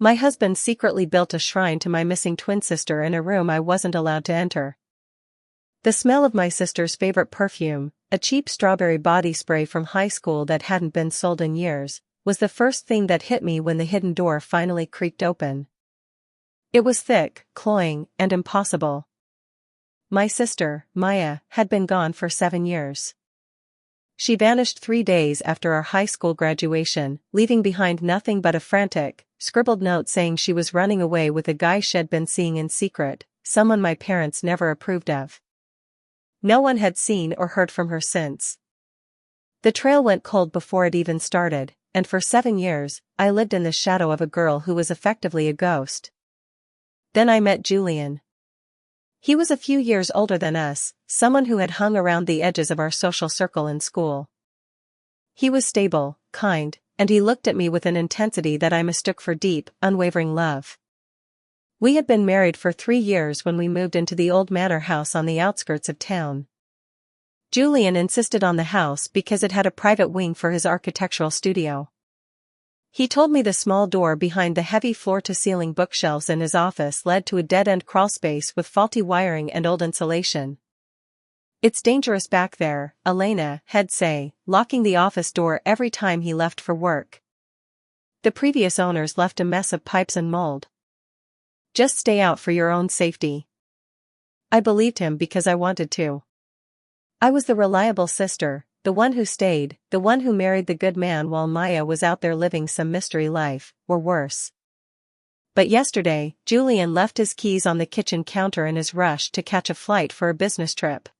My husband secretly built a shrine to my missing twin sister in a room I wasn't allowed to enter. The smell of my sister's favorite perfume, a cheap strawberry body spray from high school that hadn't been sold in years, was the first thing that hit me when the hidden door finally creaked open. It was thick, cloying, and impossible. My sister, Maya, had been gone for 7 years. She vanished 3 days after our high school graduation, leaving behind nothing but a frantic, scribbled note saying she was running away with a guy she'd been seeing in secret, someone my parents never approved of. No one had seen or heard from her since. The trail went cold before it even started, and for 7 years, I lived in the shadow of a girl who was effectively a ghost. Then I met Julian. He was a few years older than us, someone who had hung around the edges of our social circle in school. He was stable, kind, and he looked at me with an intensity that I mistook for deep, unwavering love. We had been married for 3 years when we moved into the old manor house on the outskirts of town. Julian insisted on the house because it had a private wing for his architectural studio. He told me the small door behind the heavy floor-to-ceiling bookshelves in his office led to a dead-end crawlspace with faulty wiring and old insulation. "It's dangerous back there," Elena had say, locking the office door every time he left for work. The previous owners left a mess of pipes and mold. "Just stay out for your own safety." I believed him because I wanted to. I was the reliable sister, the one who stayed, the one who married the good man while Maya was out there living some mystery life, or worse. But yesterday, Julian left his keys on the kitchen counter in his rush to catch a flight for a business trip.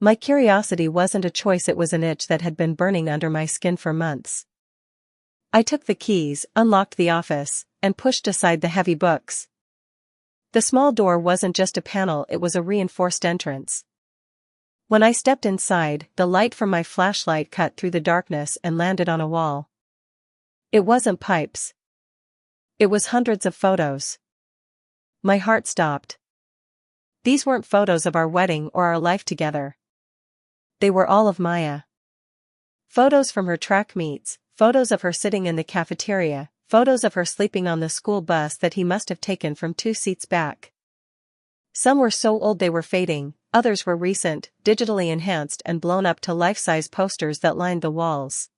My curiosity wasn't a choice, it was an itch that had been burning under my skin for months. I took the keys, unlocked the office, and pushed aside the heavy books. The small door wasn't just a panel, it was a reinforced entrance. When I stepped inside, the light from my flashlight cut through the darkness and landed on a wall. It wasn't pipes. It was hundreds of photos. My heart stopped. These weren't photos of our wedding or our life together. They were all of Maya. Photos from her track meets, photos of her sitting in the cafeteria, photos of her sleeping on the school bus that he must have taken from 2 seats back. Some were so old they were fading, others were recent, digitally enhanced and blown up to life-size posters that lined the walls.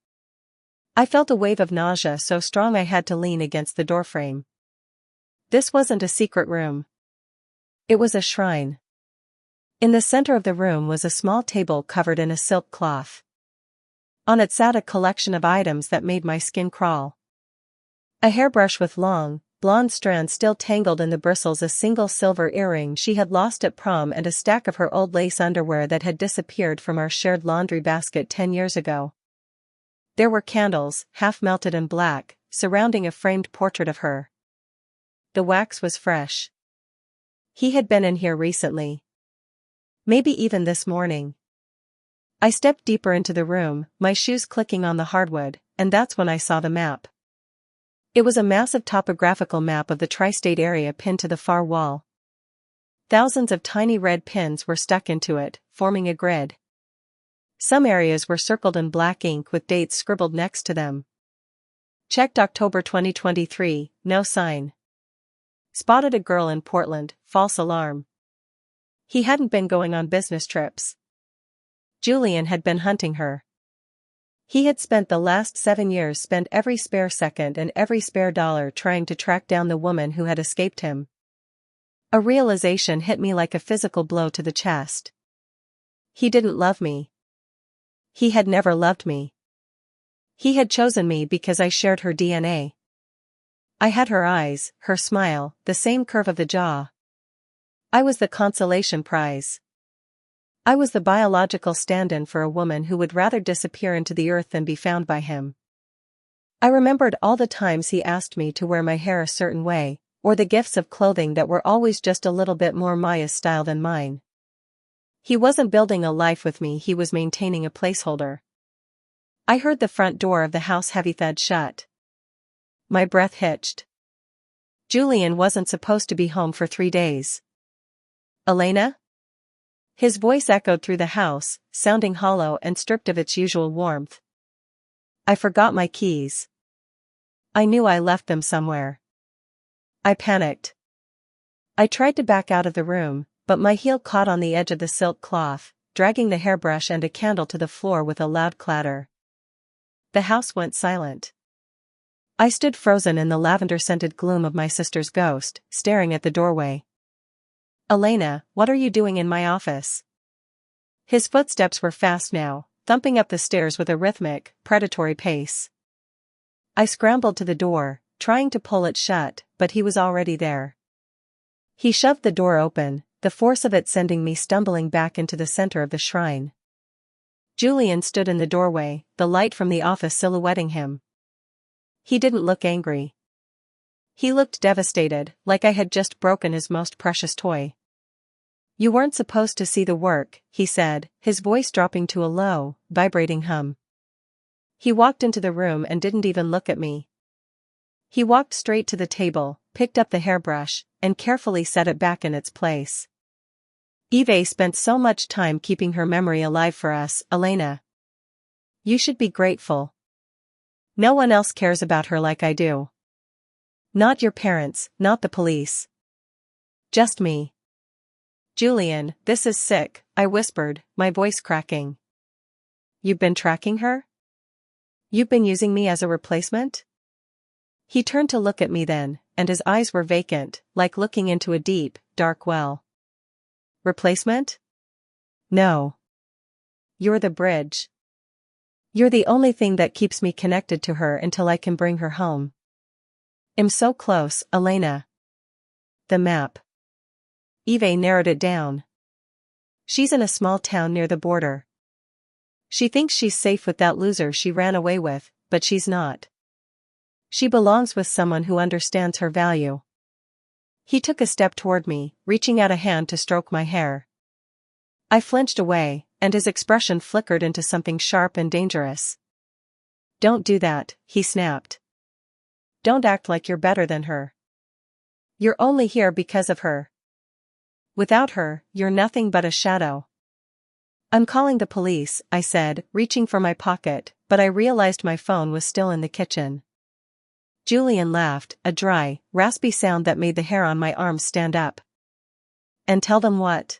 I felt a wave of nausea so strong I had to lean against the doorframe. This wasn't a secret room. It was a shrine. In the center of the room was a small table covered in a silk cloth. On it sat a collection of items that made my skin crawl. A hairbrush with long, blonde strands still tangled in the bristles, a single silver earring she had lost at prom, and a stack of her old lace underwear that had disappeared from our shared laundry basket 10 years ago. There were candles, half melted and black, surrounding a framed portrait of her. The wax was fresh. He had been in here recently. Maybe even this morning. I stepped deeper into the room, my shoes clicking on the hardwood, and that's when I saw the map. It was a massive topographical map of the tri-state area pinned to the far wall. Thousands of tiny red pins were stuck into it, forming a grid. Some areas were circled in black ink with dates scribbled next to them. Checked October 2023, no sign. Spotted a girl in Portland, false alarm. He hadn't been going on business trips. Julian had been hunting her. He had spent the last 7 years, spent every spare second and every spare dollar trying to track down the woman who had escaped him. A realization hit me like a physical blow to the chest. He didn't love me. He had never loved me. He had chosen me because I shared her DNA. I had her eyes, her smile, the same curve of the jaw. I was the consolation prize. I was the biological stand-in for a woman who would rather disappear into the earth than be found by him. I remembered all the times he asked me to wear my hair a certain way, or the gifts of clothing that were always just a little bit more Maya's style than mine. He wasn't building a life with me, he was maintaining a placeholder. I heard the front door of the house heavy thud shut. My breath hitched. Julian wasn't supposed to be home for 3 days. Elena? His voice echoed through the house, sounding hollow and stripped of its usual warmth. I forgot my keys. I knew I left them somewhere. I panicked. I tried to back out of the room, but my heel caught on the edge of the silk cloth, dragging the hairbrush and a candle to the floor with a loud clatter. The house went silent. I stood frozen in the lavender-scented gloom of my sister's ghost, staring at the doorway. "Elena, what are you doing in my office?" His footsteps were fast now, thumping up the stairs with a rhythmic, predatory pace. I scrambled to the door, trying to pull it shut, but he was already there. He shoved the door open, the force of it sending me stumbling back into the center of the shrine. Julian stood in the doorway, the light from the office silhouetting him. He didn't look angry. He looked devastated, like I had just broken his most precious toy. "You weren't supposed to see the work," he said, his voice dropping to a low, vibrating hum. He walked into the room and didn't even look at me. He walked straight to the table, picked up the hairbrush, and carefully set it back in its place. "Eve spent so much time keeping her memory alive for us, Elena. You should be grateful. No one else cares about her like I do. Not your parents, not the police. Just me." "Julian, this is sick," I whispered, my voice cracking. "You've been tracking her? You've been using me as a replacement?" He turned to look at me then, and his eyes were vacant, like looking into a deep, dark well. "Replacement? No. You're the bridge. You're the only thing that keeps me connected to her until I can bring her home. I'm so close, Elena." "The map." Eve narrowed it down. "She's in a small town near the border. She thinks she's safe with that loser she ran away with, but she's not. She belongs with someone who understands her value." He took a step toward me, reaching out a hand to stroke my hair. I flinched away, and his expression flickered into something sharp and dangerous. "Don't do that," he snapped. "Don't act like you're better than her. You're only here because of her. Without her, you're nothing but a shadow." "I'm calling the police," I said, reaching for my pocket, but I realized my phone was still in the kitchen. Julian laughed, a dry, raspy sound that made the hair on my arms stand up. "And tell them what?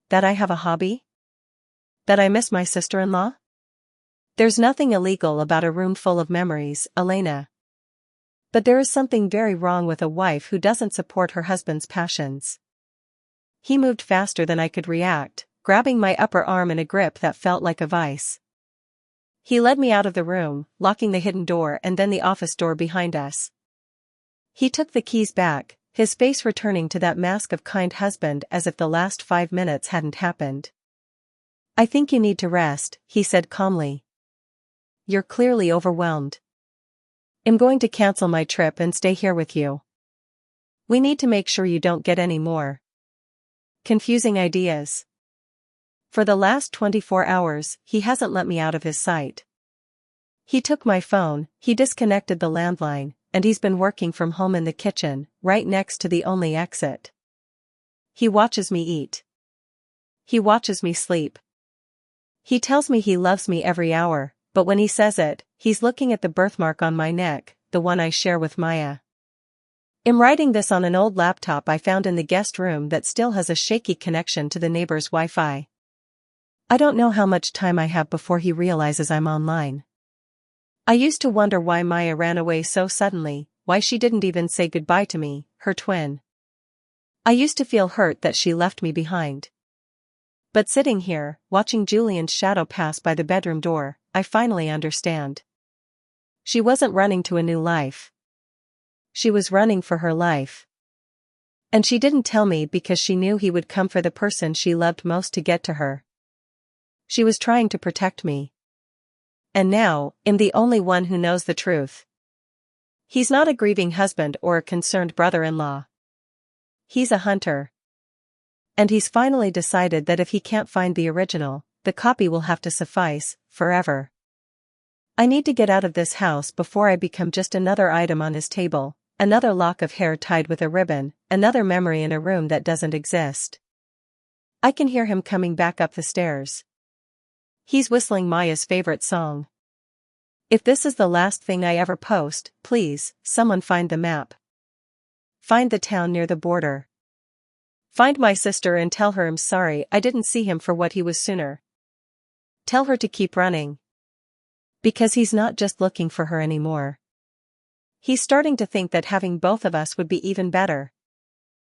That I have a hobby? That I miss my sister-in-law? There's nothing illegal about a room full of memories, Elena. But there is something very wrong with a wife who doesn't support her husband's passions." He moved faster than I could react, grabbing my upper arm in a grip that felt like a vice. He led me out of the room, locking the hidden door and then the office door behind us. He took the keys back, his face returning to that mask of kind husband as if the last 5 minutes hadn't happened. "I think you need to rest," he said calmly. "You're clearly overwhelmed. I'm going to cancel my trip and stay here with you. We need to make sure you don't get any more confusing ideas." For the last 24 hours, he hasn't let me out of his sight. He took my phone, he disconnected the landline, and he's been working from home in the kitchen, right next to the only exit. He watches me eat. He watches me sleep. He tells me he loves me every hour, but when he says it, he's looking at the birthmark on my neck, the one I share with Maya. I'm writing this on an old laptop I found in the guest room that still has a shaky connection to the neighbor's Wi-Fi. I don't know how much time I have before he realizes I'm online. I used to wonder why Maya ran away so suddenly, why she didn't even say goodbye to me, her twin. I used to feel hurt that she left me behind. But sitting here, watching Julian's shadow pass by the bedroom door, I finally understand. She wasn't running to a new life. She was running for her life. And she didn't tell me because she knew he would come for the person she loved most to get to her. She was trying to protect me. And now, I'm the only one who knows the truth. He's not a grieving husband or a concerned brother-in-law. He's a hunter. And he's finally decided that if he can't find the original, the copy will have to suffice, forever. I need to get out of this house before I become just another item on his table, another lock of hair tied with a ribbon, another memory in a room that doesn't exist. I can hear him coming back up the stairs. He's whistling Maya's favorite song. If this is the last thing I ever post, please, someone find the map. Find the town near the border. Find my sister and tell her I'm sorry I didn't see him for what he was sooner. Tell her to keep running. Because he's not just looking for her anymore. He's starting to think that having both of us would be even better.